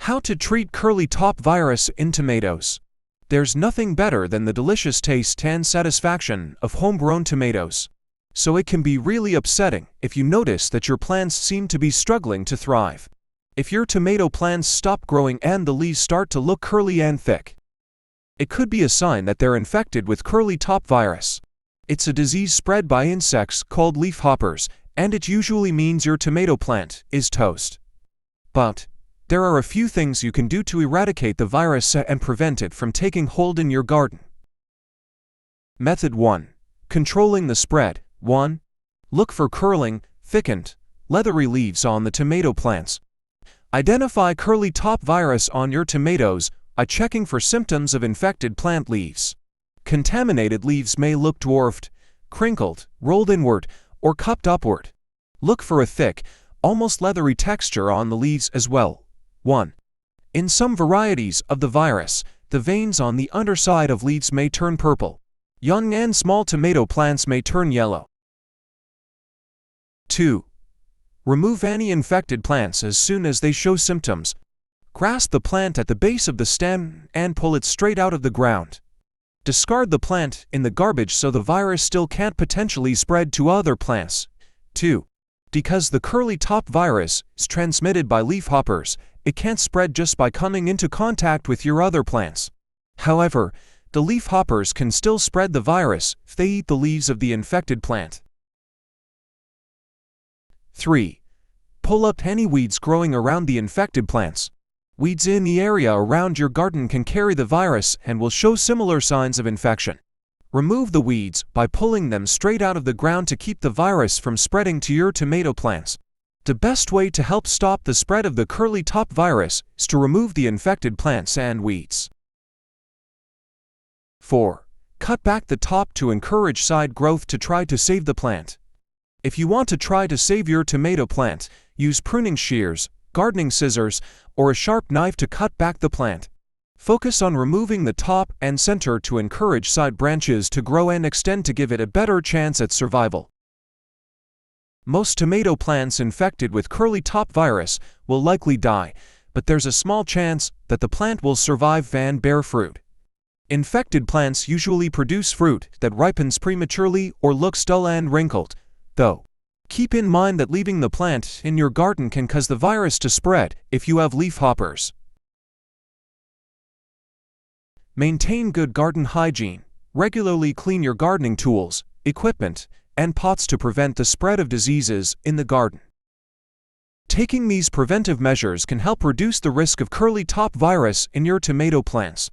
How to treat curly top virus in tomatoes. There's nothing better than the delicious taste and satisfaction of homegrown tomatoes. So it can be really upsetting if you notice that your plants seem to be struggling to thrive. If your tomato plants stop growing and the leaves start to look curly and thick, it could be a sign that they're infected with curly top virus. It's a disease spread by insects called leafhoppers, and it usually means your tomato plant is toast. But there are a few things you can do to eradicate the virus and prevent it from taking hold in your garden. Method 1. Controlling the spread. 1. Look for curling, thickened, leathery leaves on the tomato plants. Identify curly top virus on your tomatoes by checking for symptoms of infected plant leaves. Contaminated leaves may look dwarfed, crinkled, rolled inward, or cupped upward. Look for a thick, almost leathery texture on the leaves as well. 1. In some varieties of the virus, the veins on the underside of leaves may turn purple. Young and small tomato plants may turn yellow. 2. Remove any infected plants as soon as they show symptoms. Grasp the plant at the base of the stem and pull it straight out of the ground. Discard the plant in the garbage so the virus still can't potentially spread to other plants. 2. Because the curly top virus is transmitted by leafhoppers, it can't spread just by coming into contact with your other plants. However, the leafhoppers can still spread the virus if they eat the leaves of the infected plant. 3. Pull up any weeds growing around the infected plants. Weeds in the area around your garden can carry the virus and will show similar signs of infection. Remove the weeds by pulling them straight out of the ground to keep the virus from spreading to your tomato plants. The best way to help stop the spread of the curly top virus is to remove the infected plants and weeds. 4. Cut back the top to encourage side growth to try to save the plant. If you want to try to save your tomato plant, use pruning shears, gardening scissors, or a sharp knife to cut back the plant. Focus on removing the top and center to encourage side branches to grow and extend to give it a better chance at survival. Most tomato plants infected with curly top virus will likely die, but there's a small chance that the plant will survive and bear fruit. Infected plants usually produce fruit that ripens prematurely or looks dull and wrinkled, though. Keep in mind that leaving the plant in your garden can cause the virus to spread if you have leafhoppers. Maintain good garden hygiene. Regularly clean your gardening tools, equipment, and pots to prevent the spread of diseases in the garden. Taking these preventive measures can help reduce the risk of curly top virus in your tomato plants.